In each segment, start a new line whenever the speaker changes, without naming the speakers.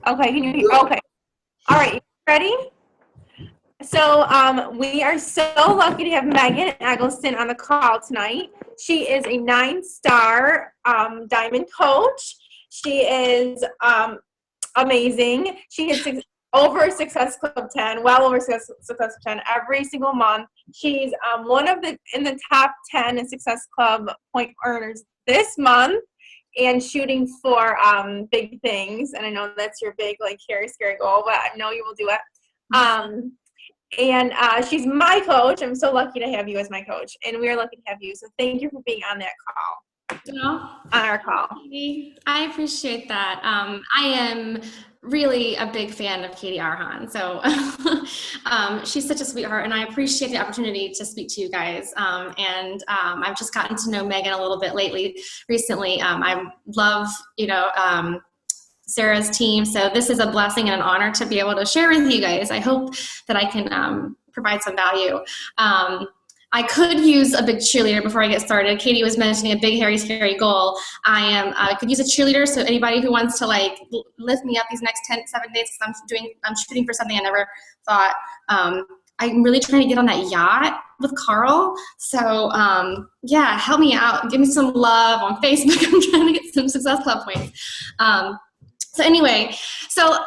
Okay, can you hear? Okay. All right, you ready? So we are so lucky to have Meghan Eggleston on the call tonight. She is a 9-star diamond coach. She is amazing. She hits over Success Club 10, well over Success Club 10 every single month. She's one of the in the top 10 in Success Club point earners this month, and shooting for big things. And I know that's your big, like, scary goal, but I know you will do it. And she's my coach. I'm so lucky to have you as my coach, and we're lucky to have you. So thank you for being on that call.
No,
on our call.
I appreciate that. I am really a big fan of Katie Arhan. So she's such a sweetheart, and I appreciate the opportunity to speak to you guys. I've just gotten to know Meghan a little bit recently. I love, Sarah's team. So this is a blessing and an honor to be able to share with you guys. I hope that I can provide some value. I could use a big cheerleader before I get started. Katie was mentioning a big, hairy, scary goal. I could use a cheerleader. So anybody who wants to lift me up these next 7 days, because I'm shooting for something I never thought. I'm really trying to get on that yacht with Carl. So help me out. Give me some love on Facebook. I'm trying to get some Success Club points. So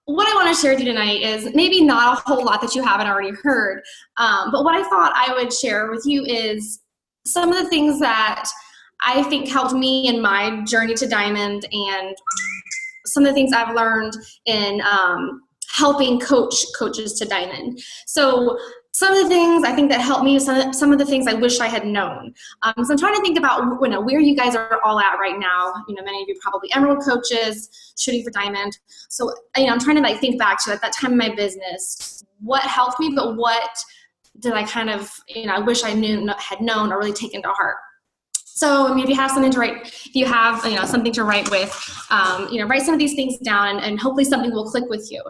what I want to share with you tonight is maybe not a whole lot that you haven't already heard, but what I thought I would share with you is some of the things that I think helped me in my journey to Diamond, and some of the things I've learned in helping coaches to Diamond. So some of the things I think that helped me, some of the things I wish I had known. So I'm trying to think about where you guys are all at right now. Many of you probably Emerald coaches, shooting for Diamond. So I'm trying to think back to at that time in my business, what helped me, but what did I kind of, I wish I had known or really taken to heart. So if you have something to write, if you have something to write with, write some of these things down, and hopefully something will click with you.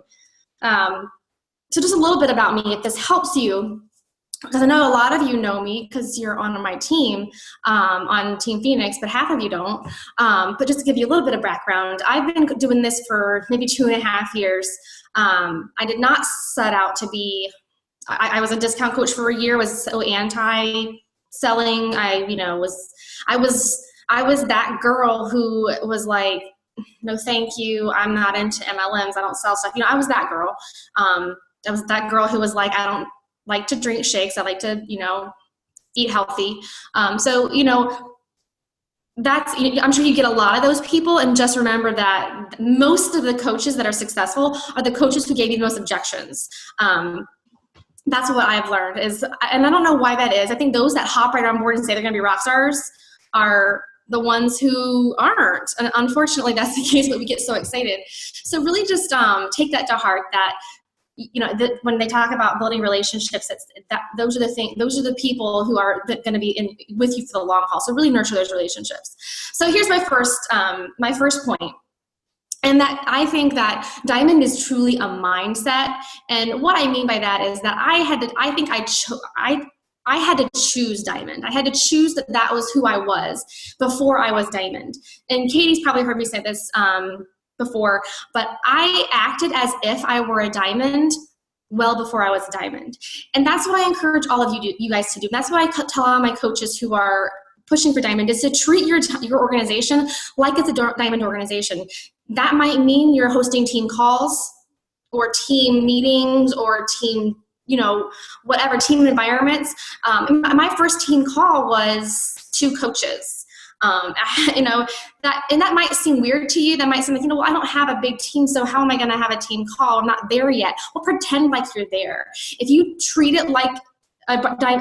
So just a little bit about me, if this helps you, because I know a lot of you know me because you're on my team, on Team Phoenix, but half of you don't. But just to give you a little bit of background, I've been doing this for maybe 2.5 years. I did not set out to be, I was a discount coach for a year, was so anti-selling. I was that girl who was like, no, thank you. I'm not into MLMs. I don't sell stuff. I was that girl. I was that girl who was like, I don't like to drink shakes. I like to, eat healthy. That's, I'm sure you get a lot of those people, and just remember that most of the coaches that are successful are the coaches who gave you the most objections. That's what I've learned and I don't know why that is. I think those that hop right on board and say they're going to be rock stars are the ones who aren't. And unfortunately, that's the case, but we get so excited. So really just take that to heart, that when they talk about building relationships, those are the people who are going to be with you for the long haul. So really nurture those relationships. So here's my first point. And that I think that Diamond is truly a mindset. And what I mean by that is that I had to choose Diamond. I had to choose that was who I was before I was Diamond. And Katie's probably heard me say this before, but I acted as if I were a Diamond well before I was a Diamond. And that's what I encourage all of you guys to do. That's what I tell all my coaches who are pushing for Diamond, is to treat your organization like it's a Diamond organization. That might mean you're hosting team calls or team meetings or team, whatever, team environments. My first team call was 2 coaches. That might seem weird to you. That might seem like, I don't have a big team, so how am I going to have a team call? I'm not there yet. Well, pretend like you're there. If you treat it like a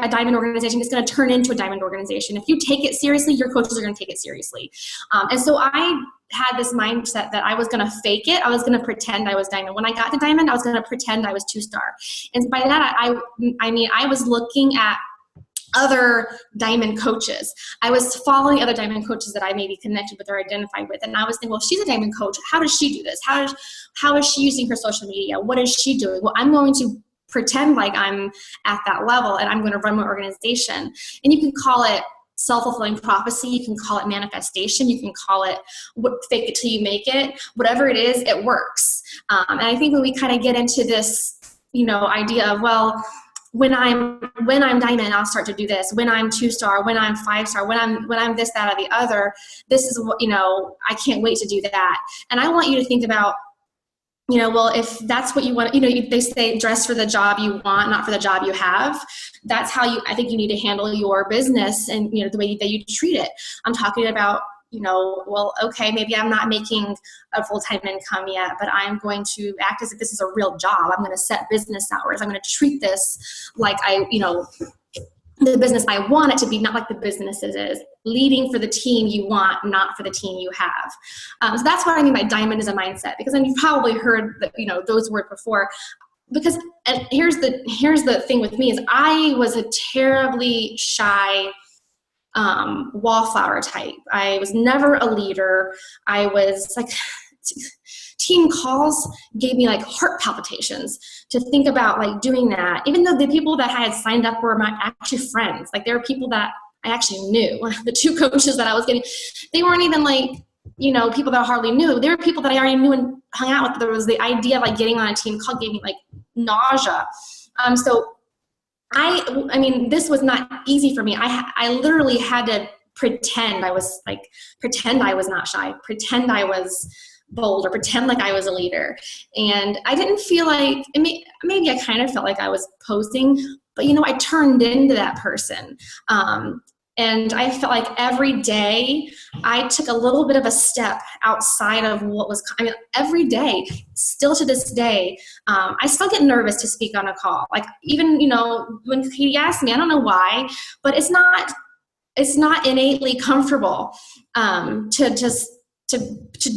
Diamond organization, it's going to turn into a Diamond organization. If you take it seriously, your coaches are going to take it seriously. And so I had this mindset that I was going to fake it. I was going to pretend I was Diamond. When I got to Diamond, I was going to pretend I was 2-star. And by that, I was looking at other Diamond coaches. I was following other Diamond coaches that I maybe connected with or identified with. And I was thinking, well, she's a Diamond coach. How does she do this? How is she using her social media? What is she doing? Well, I'm going to pretend like I'm at that level, and I'm going to run my organization. And you can call it self-fulfilling prophecy. You can call it manifestation. You can call it fake it till you make it. Whatever it is, it works. And I think when we kind of get into this, idea of, well, when I'm diamond, I'll start to do this. When I'm 2-star, when I'm 5-star, when I'm this, that, or the other, this is what, I can't wait to do that. And I want you to think about, well, if that's what you want, they say dress for the job you want, not for the job you have. That's how I think you need to handle your business and, the way that you treat it. I'm talking about, well, okay, maybe I'm not making a full-time income yet, but I'm going to act as if this is a real job. I'm going to set business hours. I'm going to treat this like the business I want it to be, not like the business it is. Leading for the team you want, not for the team you have. So that's what I mean by diamond is a mindset, because then you've probably heard that, those words before. Because, and here's the thing with me is I was a terribly shy wallflower type. I was never a leader. I was like, team calls gave me like heart palpitations to think about like doing that, even though the people that I had signed up were my actually friends. Like there were people that I actually knew. The 2 coaches that I was getting, they weren't even like, people that I hardly knew. They were people that I already knew and hung out with. There was the idea of like getting on a team call gave me like nausea. So I mean, this was not easy for me. I literally had to pretend I was not shy, pretend I was bold, or pretend like I was a leader. And I didn't feel like, maybe I kind of felt like I was posing, but I turned into that person. And I felt like every day I took a little bit of a step outside of what was, every day, still to this day, I still get nervous to speak on a call. Like even, when Katie asked me, I don't know why, but it's not innately comfortable to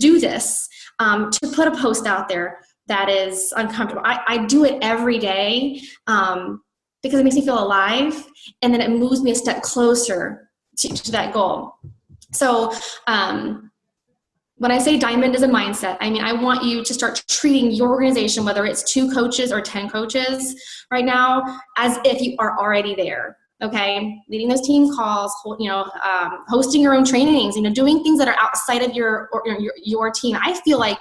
do this, to put a post out there that is uncomfortable. I do it every day because it makes me feel alive, and then it moves me a step closer to that goal. So when I say diamond is a mindset, I want you to start treating your organization, whether it's 2 coaches or 10 coaches right now, as if you are already there. Okay, leading those team calls, hosting your own trainings, doing things that are outside of your team. I feel like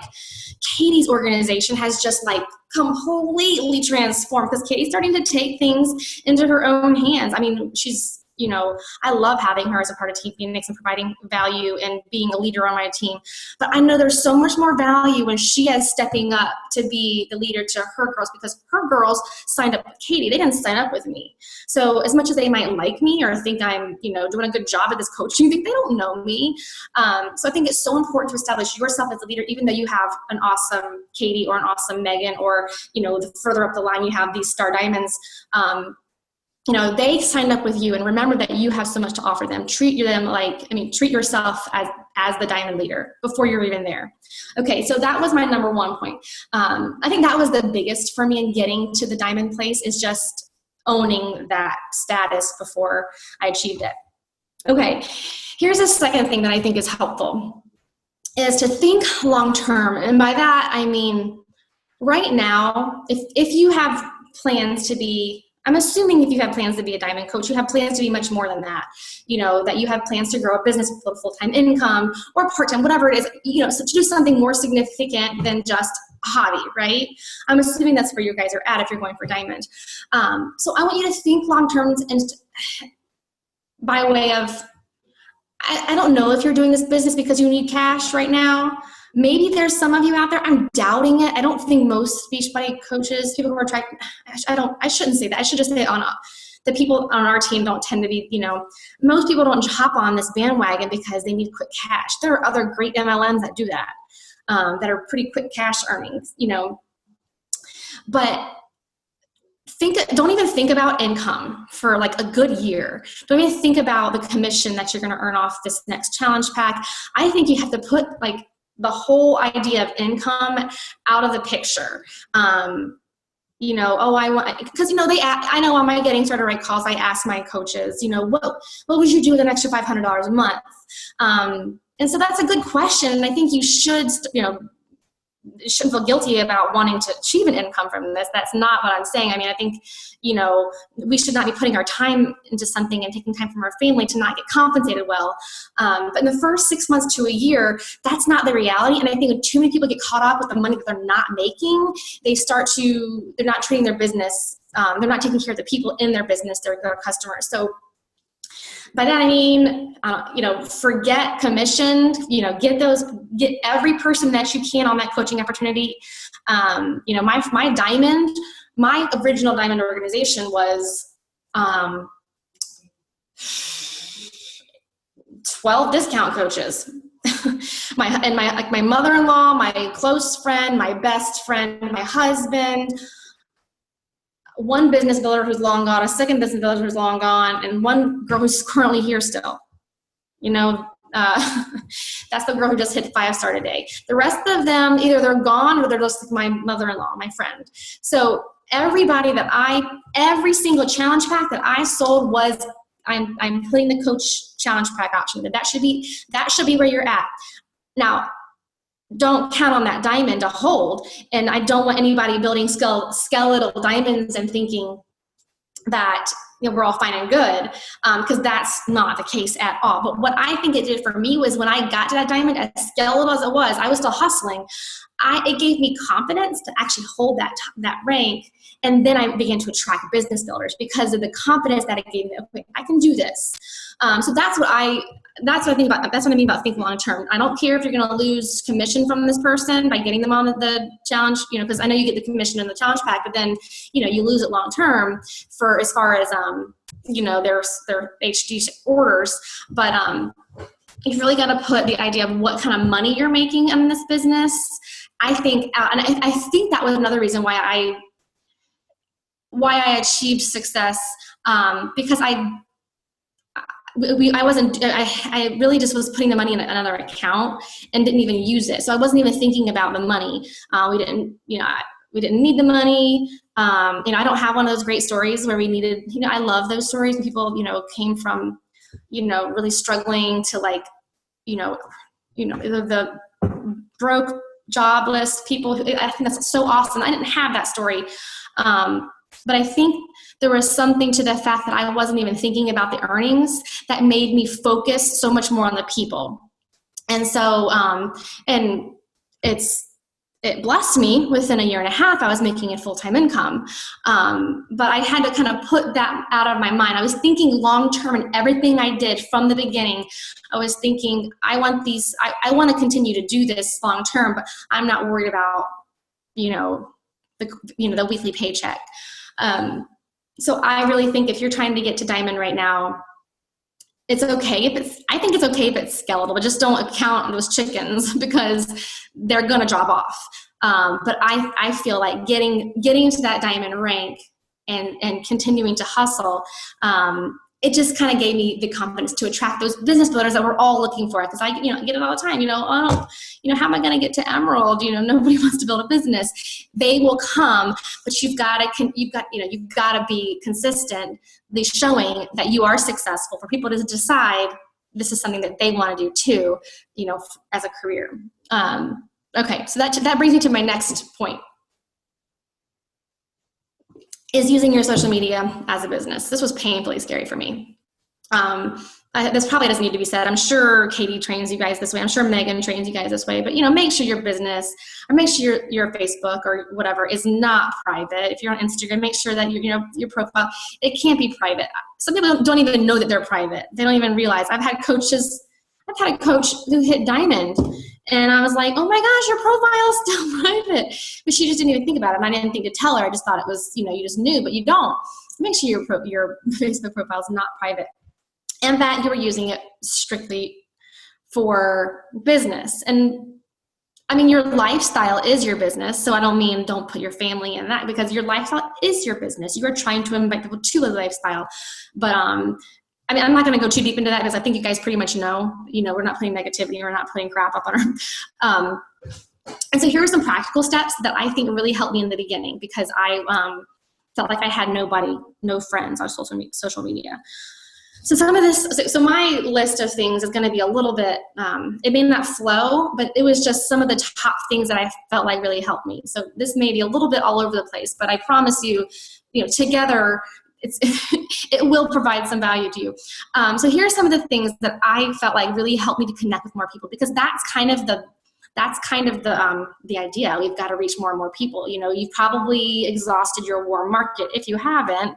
Katie's organization has just like completely transformed because Katie's starting to take things into her own hands. She's, I love having her as a part of Team Phoenix and providing value and being a leader on my team. But I know there's so much more value when she is stepping up to be the leader to her girls, because her girls signed up with Katie. They didn't sign up with me. So as much as they might like me or think I'm, doing a good job at this coaching thing, they don't know me. So I think it's so important to establish yourself as a leader, even though you have an awesome Katie or an awesome Meghan, or, the further up the line you have these star diamonds. They signed up with you, and remember that you have so much to offer them. Treat yourself as the diamond leader before you're even there. Okay, so that was my number 1 point. I think that was the biggest for me in getting to the diamond place, is just owning that status before I achieved it. Okay, here's a second thing that I think is helpful, is to think long-term. And by that, I mean, right now, if you have plans to be, I'm assuming if you have plans to be a diamond coach, you have plans to be much more than that. That you have plans to grow a business with a full-time income or part-time, whatever it is, so to do something more significant than just a hobby, right? I'm assuming that's where you guys are at if you're going for diamond. So I want you to think long-term, and by way of, I don't know if you're doing this business because you need cash right now. Maybe there's some of you out there. I'm doubting it. I don't think most Beachbody coaches, people who are trying, I shouldn't say that. I should just say the people on our team don't tend to be, most people don't hop on this bandwagon because they need quick cash. There are other great MLMs that do that, that are pretty quick cash earnings, but don't even think about income for like a good year. Don't even think about the commission that you're going to earn off this next challenge pack. I think you have to put like the whole idea of income out of the picture. I want, because, I know on my Getting Started Right calls, I ask my coaches, what would you do with an extra $500 a month? And so that's a good question. And I think you should, shouldn't feel guilty about wanting to achieve an income from this. That's not what I'm saying. I mean, I think, we should not be putting our time into something and taking time from our family to not get compensated well. But in the first 6 months to a year, that's not the reality. And I think when too many people get caught up with the money that they're not making, they're not treating their business. They're not taking care of the people in their business, their customers. So by that I mean, forget commission, get every person that you can on that coaching opportunity. My original diamond organization was 12 discount coaches. my mother-in-law, my close friend, my best friend, my husband, one business builder who's long gone, a second business builder who's long gone, and one girl who's currently here still. That's the girl who just hit 5-star today. The rest of them, either they're gone or they're just like my mother-in-law, my friend. So every single challenge pack that I sold was, I'm putting the coach challenge pack option. That should be where you're at. Now, don't count on that diamond to hold. And I don't want anybody building skeletal diamonds and thinking that we're all fine and good, because that's not the case at all. But what I think it did for me was when I got to that diamond, as skeletal as it was, I was still hustling. It gave me confidence to actually hold that rank. And then I began to attract business builders because of the confidence that it gave me. Okay, I can do this. So that's what I think about. That's what I mean about thinking long term. I don't care if you're going to lose commission from this person by getting them on the challenge, because I know you get the commission in the challenge pack, but then you lose it long term for as far as their HD orders. But you've really got to put the idea of what kind of money you're making in this business. I think, and I think that was another reason why I achieved success, because I really just was putting the money in another account and didn't even use it. So I wasn't even thinking about the money. We didn't need the money. I don't have one of those great stories where we needed, I love those stories when people, came from, really struggling to the broke, jobless people. I think that's so awesome. I didn't have that story. But I think there was something to the fact that I wasn't even thinking about the earnings that made me focus so much more on the people. And so, and it blessed me. Within a year and a half, I was making a full-time income. But I had to kind of put that out of my mind. I was thinking long-term in everything I did from the beginning. I was thinking, I want to continue to do this long-term, but I'm not worried about, the weekly paycheck. So I really think if you're trying to get to diamond right now, I think it's okay if it's skeletal, but just don't count those chickens because they're going to drop off. But I feel like getting to that diamond rank and continuing to hustle, it just kind of gave me the confidence to attract those business builders that we're all looking for. Because I get it all the time. How am I going to get to emerald? Nobody wants to build a business. They will come, but you've got to be consistently showing that you are successful for people to decide this is something that they want to do too, as a career. Okay, so that brings me to my next point. Is using your social media as a business. This was painfully scary for me. This probably doesn't need to be said. I'm sure Katie trains you guys this way. I'm sure Meghan trains you guys this way. But make sure your business, or make sure your Facebook or whatever is not private. If you're on Instagram, make sure that your profile, it can't be private. Some people don't even know that they're private. They don't even realize. I've had a coach who hit diamond. And I was like, oh my gosh, your profile is still private. But she just didn't even think about it. And I didn't think to tell her. I just thought it was, you just knew, but you don't. Make sure your Facebook profile is not private and that you're using it strictly for business. And I mean, your lifestyle is your business. So I don't mean don't put your family in that, because your lifestyle is your business. You are trying to invite people to a lifestyle. But I mean, I'm not going to go too deep into that because I think you guys pretty much know, we're not putting negativity, we're not putting crap up on our, and so here are some practical steps that I think really helped me in the beginning, because I felt like I had no friends on social media. So some of this, so my list of things is going to be a little bit, it may not flow, but it was just some of the top things that I felt like really helped me. So this may be a little bit all over the place, but I promise you, together, it will provide some value to you. So here are some of the things that I felt like really helped me to connect with more people, because that's kind of the idea. We've got to reach more and more people. You've probably exhausted your warm market. If you haven't,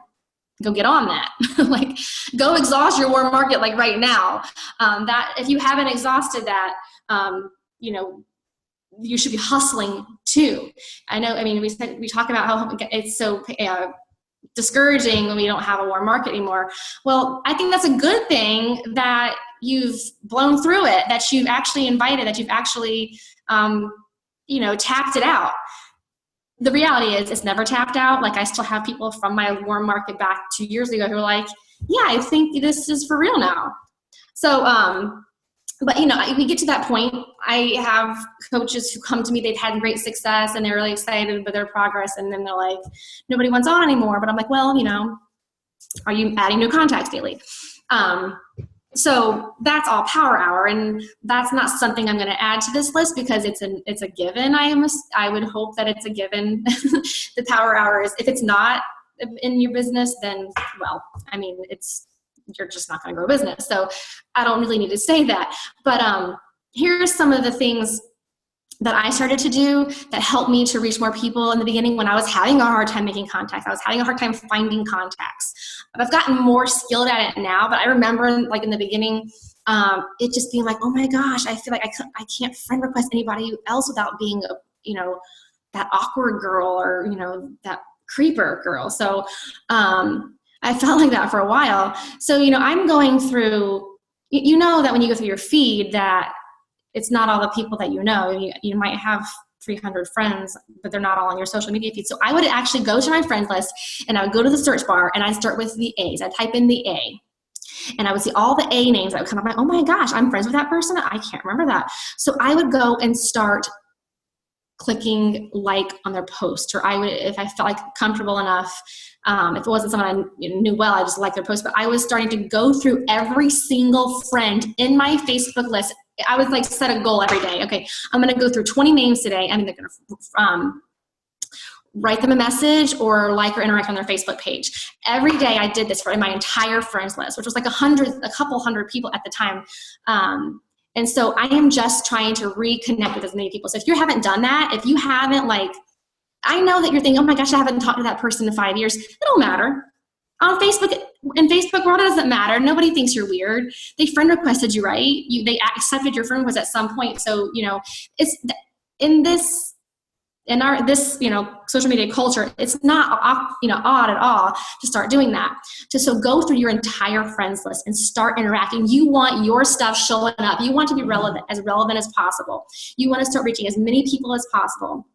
go get on that. Like, go exhaust your warm market, like right now. That if you haven't exhausted that, you should be hustling too. We talk about how it's so discouraging when we don't have a warm market anymore. Well, I think that's a good thing that you've blown through it, that you've actually invited, that you've actually, tapped it out. The reality is it's never tapped out. Like, I still have people from my warm market back 2 years ago who are like, yeah, I think this is for real now. So, but we get to that point. I have coaches who come to me, they've had great success and they're really excited with their progress. And then they're like, nobody wants on anymore. But I'm like, well, are you adding new contacts daily? So that's all Power Hour, and that's not something I'm going to add to this list because it's a given. I would hope that it's a given. The Power Hour is, if it's not in your business, then you're just not going to grow a business. So I don't really need to say that. But here's some of the things that I started to do that helped me to reach more people in the beginning when I was having a hard time making contacts. I was having a hard time finding contacts. I've gotten more skilled at it now, but I remember like in the beginning, it just being like, oh my gosh, I feel like I can't friend request anybody else without being that awkward girl or, that creeper girl. So I felt like that for a while. So, I'm going through, that when you go through your feed that it's not all the people that you might have 300 friends, but they're not all on your social media feed. So I would actually go to my friends list and I would go to the search bar and I'd start with the A's. I'd type in the A and I would see all the A names that would come up. Like, oh my gosh, I'm friends with that person. I can't remember that. So I would go and start clicking like on their post, or I would, if I felt like comfortable enough, if it wasn't someone I knew well, I just liked their post, but I was starting to go through every single friend in my Facebook list. I would like set a goal every day. Okay, I'm going to go through 20 names today. They're going to write them a message or like or interact on their Facebook page. Every day I did this for my entire friends list, which was like a couple hundred people at the time. And so I am just trying to reconnect with as many people. So if you haven't done that, if you haven't I know that you're thinking, oh my gosh, I haven't talked to that person in 5 years. It don't matter. On Facebook, in Facebook world, it doesn't matter. Nobody thinks you're weird. They friend requested you, right? They accepted your friend request at some point. So, it's in this social media culture, it's not, odd at all to start doing that. So go through your entire friends list and start interacting. You want your stuff showing up. You want to be relevant as possible. You want to start reaching as many people as possible.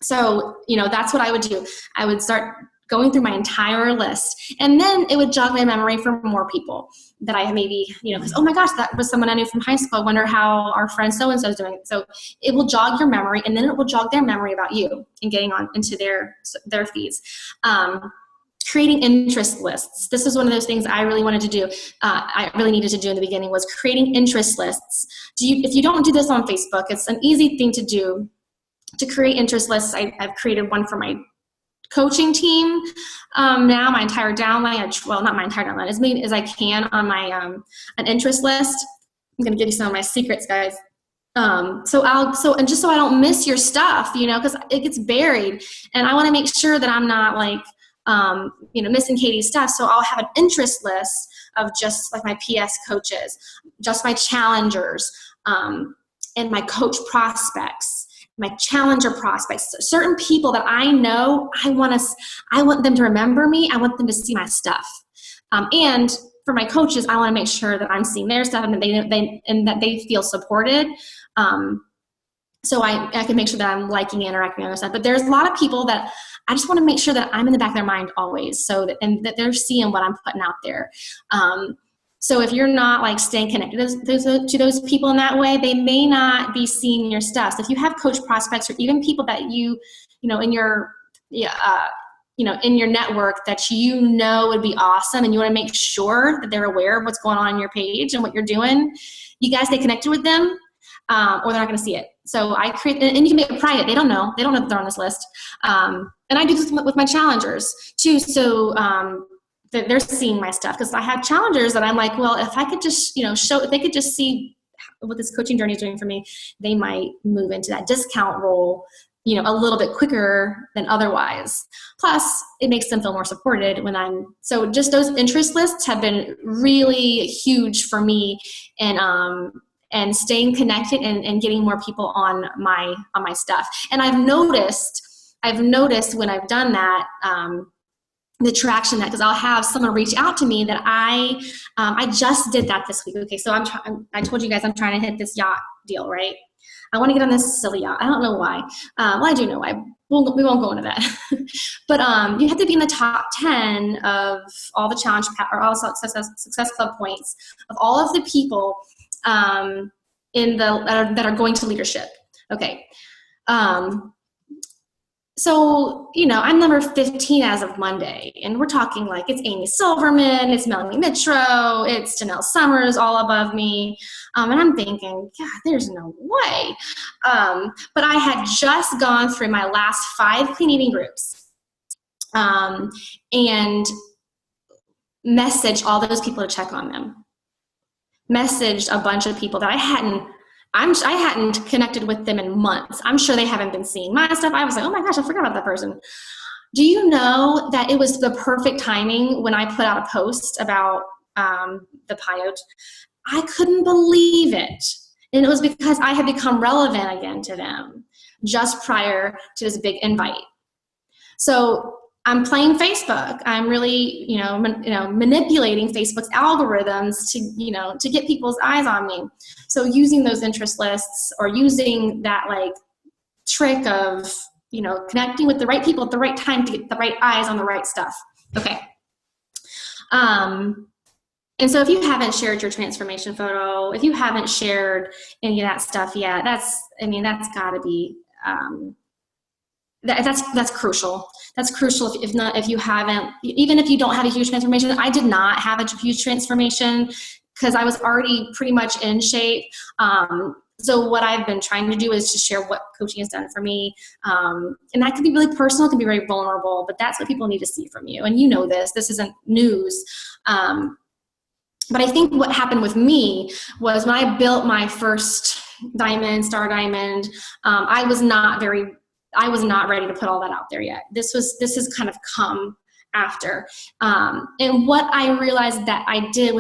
So, that's what I would do. I would start going through my entire list, and then it would jog my memory for more people that I maybe, because, oh my gosh, that was someone I knew from high school. I wonder how our friend so-and-so is doing it. So it will jog your memory, and then it will jog their memory about you and getting on into their feeds. Creating interest lists. This is one of those things I really wanted to do. I really needed to do in the beginning, was creating interest lists. If you don't do this on Facebook, it's an easy thing to do. To create interest lists, I've created one for my coaching team. Now my entire downline, well, not my entire downline, as many as I can on my an interest list. I'm going to give you some of my secrets, guys. And just so I don't miss your stuff, because it gets buried, and I want to make sure that I'm not missing Katie's stuff. So I'll have an interest list of just like my PS coaches, just my challengers, and my coach prospects. My challenger prospects, certain people that I know, I want them to remember me. I want them to see my stuff. And for my coaches, I want to make sure that I'm seeing their stuff and that they feel supported. So I can make sure that I'm liking and interacting with their stuff. But there's a lot of people that I just want to make sure that I'm in the back of their mind always, and that they're seeing what I'm putting out there. So if you're not staying connected to those people in that way, they may not be seeing your stuff. So if you have coach prospects or even people that in your in your network that would be awesome, and you want to make sure that they're aware of what's going on your page and what you're doing, you guys stay connected with them, or they're not going to see it. So I create, and you can make it private. They don't know that they're on this list. And I do this with my challengers too. So they're seeing my stuff, because I have challengers that I'm like, well, if I could just, if they could just see what this coaching journey is doing for me, they might move into that discount role, a little bit quicker than otherwise. Plus, it makes them feel more supported so just those interest lists have been really huge for me, and staying connected and getting more people on my stuff. And I've noticed when I've done that, the traction, that because I'll have someone reach out to me that I just did that this week. Okay, so I told you guys I'm trying to hit this yacht deal, right? I want to get on this silly yacht. I don't know why. Well, I do know why. We won't go into that. But you have to be in the top 10 of all the challenge or all the success club points of all of the people that are going to leadership. Okay. So, I'm number 15 as of Monday, and we're talking like it's Amy Silverman, it's Melanie Mitro, it's Janelle Summers all above me. And I'm thinking, God, there's no way. But I had just gone through my last 5 clean eating groups, and messaged all those people to check on them. Messaged a bunch of people that I hadn't connected with them in months. I'm sure they haven't been seeing my stuff. I was like, oh my gosh, I forgot about that person. Do you know that it was the perfect timing when I put out a post about the Pyote? I couldn't believe it. And it was because I had become relevant again to them just prior to this big invite. So I'm playing Facebook. I'm really, manipulating Facebook's algorithms to get people's eyes on me. So using those interest lists, or using that like trick of, connecting with the right people at the right time to get the right eyes on the right stuff. Okay. And so if you haven't shared your transformation photo, if you haven't shared any of that stuff yet, that's gotta be, that's crucial. That's crucial. If you haven't, even if you don't have a huge transformation. I did not have a huge transformation because I was already pretty much in shape. So what I've been trying to do is to share what coaching has done for me. And that can be really personal, it can be very vulnerable, but that's what people need to see from you. And this isn't news. But I think what happened with me was when I built my first star diamond, I was not ready to put all that out there yet. This has kind of come after. And what I realized that I did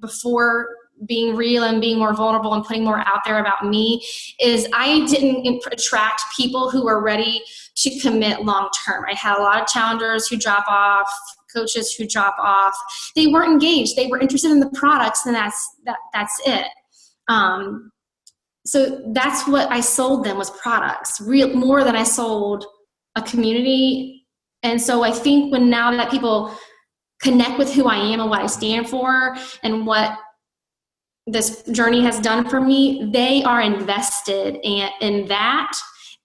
before being real and being more vulnerable and putting more out there about me is I didn't attract people who were ready to commit long term. I had a lot of challengers who drop off, coaches who drop off. They weren't engaged. They were interested in the products, and that's it. So that's what I sold them, was products, more than I sold a community. And so I think now that people connect with who I am and what I stand for and what this journey has done for me, they are invested in that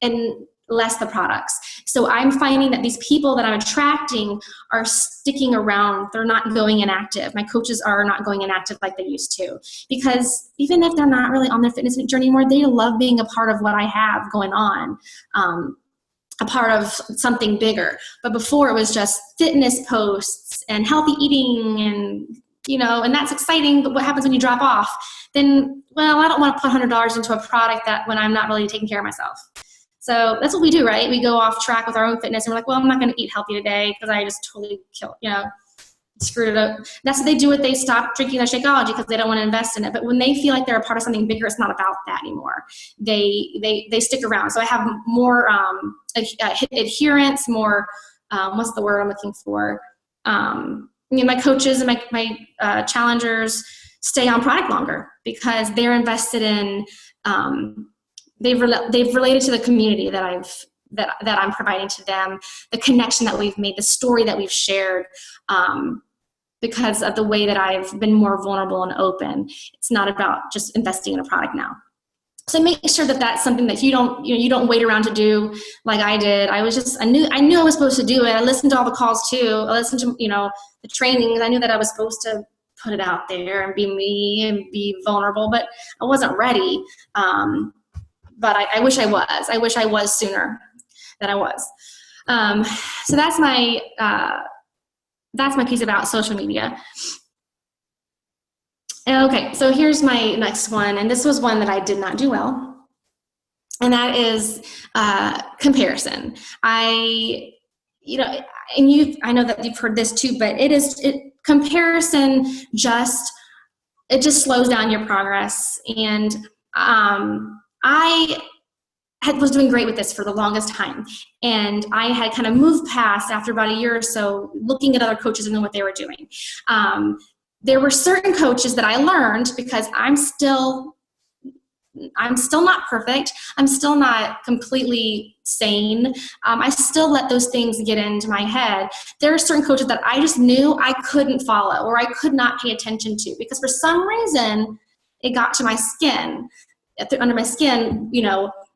and less the products. So I'm finding that these people that I'm attracting are sticking around. They're not going inactive. My coaches are not going inactive like they used to, because even if they're not really on their fitness journey anymore, they love being a part of what I have going on, a part of something bigger. But before, it was just fitness posts and healthy eating and that's exciting, but what happens when you drop off? Then, I don't want to put $100 into a product when I'm not really taking care of myself. So that's what we do, right? We go off track with our own fitness, and we're like, I'm not going to eat healthy today because I just totally screwed it up. That's what they do. They stop drinking their Shakeology because they don't want to invest in it. But when they feel like they're a part of something bigger, it's not about that anymore. They stick around. So I have more adherence, more, what's the word I'm looking for? My coaches and my challengers stay on product longer because they're invested in, they've related to the community that I'm providing to them, the connection that we've made, the story that we've shared, because of the way that I've been more vulnerable and open. It's not about just investing in a product now. So make sure that that's something that you don't wait around to do like I did. I knew I was supposed to do it. I listened to all the calls too. I listened to, the trainings. I knew that I was supposed to put it out there and be me and be vulnerable, but I wasn't ready. But I wish I was. I wish I was sooner than I was. So that's my piece about social media. Okay, so here's my next one, and this was one that I did not do well, and that is comparison. I know that you've heard this too, but comparison just slows down your progress. And I was doing great with this for the longest time, and I had kind of moved past after about a year or so, looking at other coaches and what they were doing. There were certain coaches that I learned, because I'm still not perfect. I'm still not completely sane. I still let those things get into my head. There are certain coaches that I just knew I couldn't follow, or I could not pay attention to, because for some reason it got to my skin, under my skin,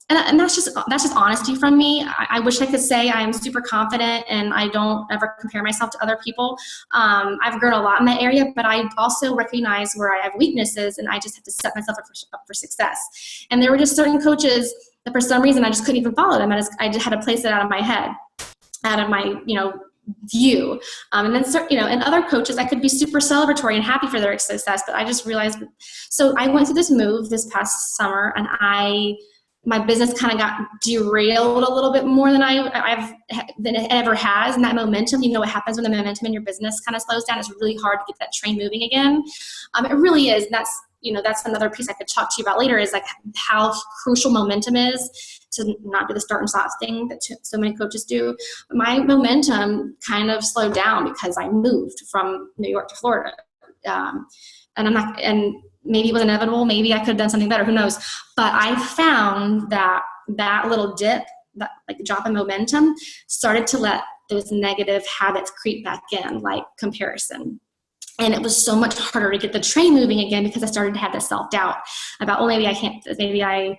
and that's just honesty from me. I wish I could say I am super confident and I don't ever compare myself to other people. I've grown a lot in that area, but I also recognize where I have weaknesses, and I just have to set myself up for success. And there were just certain coaches that for some reason I just couldn't even follow them. I just had to place it out of my head, out of my, view. And then, and other coaches, I could be super celebratory and happy for their success, but I just realized. So I went through this move this past summer, and my business kind of got derailed a little bit more than than it ever has. And that momentum, what happens when the momentum in your business kind of slows down? It's really hard to get that train moving again. It really is. And that's another piece I could talk to you about later, is like how crucial momentum is, to not do the start and stop thing that so many coaches do. But my momentum kind of slowed down because I moved from New York to Florida. And maybe it was inevitable. Maybe I could have done something better. Who knows? But I found that little dip, that like drop in momentum, started to let those negative habits creep back in, like comparison. And it was so much harder to get the train moving again, because I started to have this self-doubt about, maybe I can't, maybe I,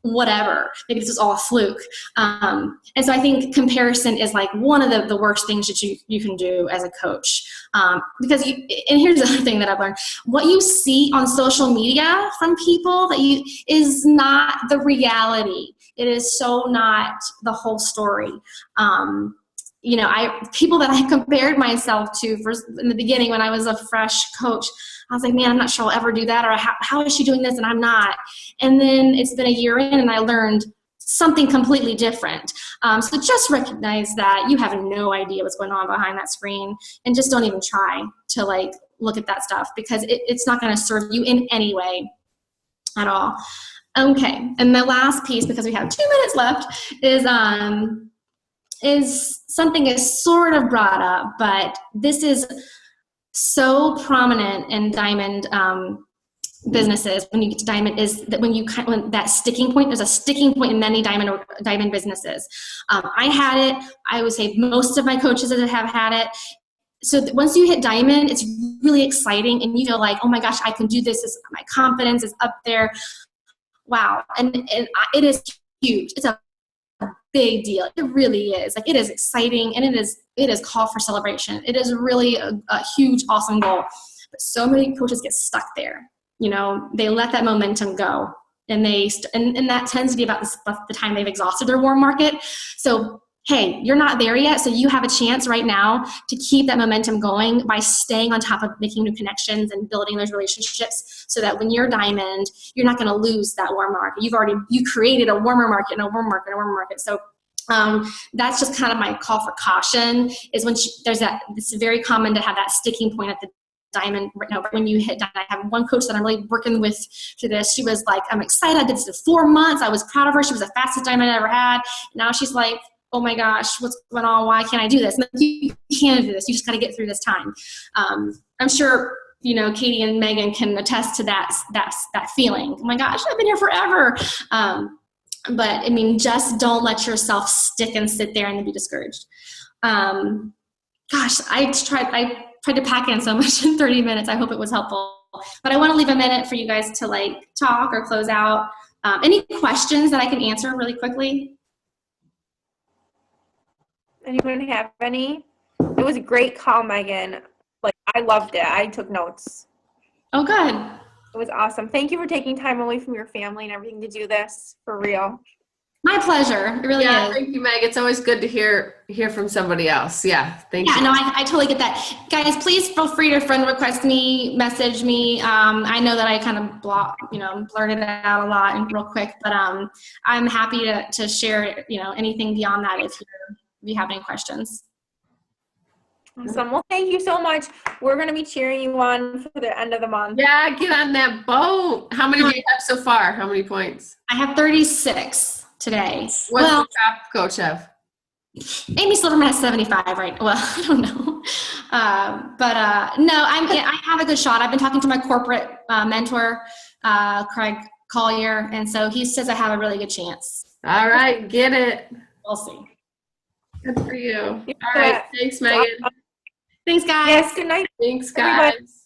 whatever, maybe this is all a fluke. And so I think comparison is like one of the worst things that you can do as a coach. Because and here's the other thing that I've learned: what you see on social media from people is not the reality. It is so not the whole story. People that I compared myself to in the beginning when I was a fresh coach, I was like, man, I'm not sure I'll ever do that, or how is she doing this and I'm not? And then it's been a year in, and I learned something completely different. So just recognize that you have no idea what's going on behind that screen, and just don't even try to look at that stuff, because it's not going to serve you in any way at all. Okay, and the last piece, because we have 2 minutes left, is something is sort of brought up, but this is so prominent in diamond businesses. When you get to diamond, is that when that sticking point, there's a sticking point in many diamond businesses. I had it. I would say most of my coaches have had it. So once you hit diamond, it's really exciting, and you feel like, oh my gosh, I can do this. My confidence is up there. Wow, and it is huge. It's a big deal. It really is. It is exciting, and it is call for celebration. It is really a huge, awesome goal. But so many coaches get stuck there. They let that momentum go, and and that tends to be about the time they've exhausted their warm market. So hey, you're not there yet, so you have a chance right now to keep that momentum going by staying on top of making new connections and building those relationships, so that when you're diamond, you're not going to lose that warm market. You created a warmer market and a warmer market and a warmer market. So that's just kind of my call for caution, is when it's very common to have that sticking point at the diamond. When you hit diamond, I have one coach that I'm really working with to this. She was like, I'm excited. I did this for 4 months. I was proud of her. She was the fastest diamond I ever had. Now she's like, oh my gosh, what's going on? Why can't I do this? And you can do this. You just got to get through this time. I'm sure, Katie and Megan can attest to that feeling. Oh my gosh, I've been here forever. But just don't let yourself stick and sit there and then be discouraged. Gosh, I tried to pack in so much in 30 minutes. I hope it was helpful. But I want to leave a minute for you guys to like talk or close out. Any questions that I can answer really quickly?
Anyone have any? It was a great call, Megan. Like, I loved it. I took notes.
Oh, good.
It was awesome. Thank you for taking time away from your family and everything to do this, for real.
My pleasure. It really is.
Thank you, Meg. It's always good to hear from somebody else. Yeah, thank you.
Yeah, no, I totally get that. Guys, please feel free to friend request me, message me. I know that I kind of blurted it out a lot and real quick, but I'm happy to share, anything beyond that if you have any questions.
Awesome. Well, thank you so much. We're going to be cheering you on for the end of the month.
Yeah, get on that boat. How many do you have so far? How many points?
I have 36 today.
What's the top coach have?
Amy Silverman has 75, right? Well, I don't know. No, I have a good shot. I've been talking to my corporate mentor, Craig Collier, and so he says I have a really good chance.
All right, get it.
We'll see.
Good for you. All right, thanks, Megan.
Thanks, guys.
Yes, good night.
Thanks,
Everybody.
guys.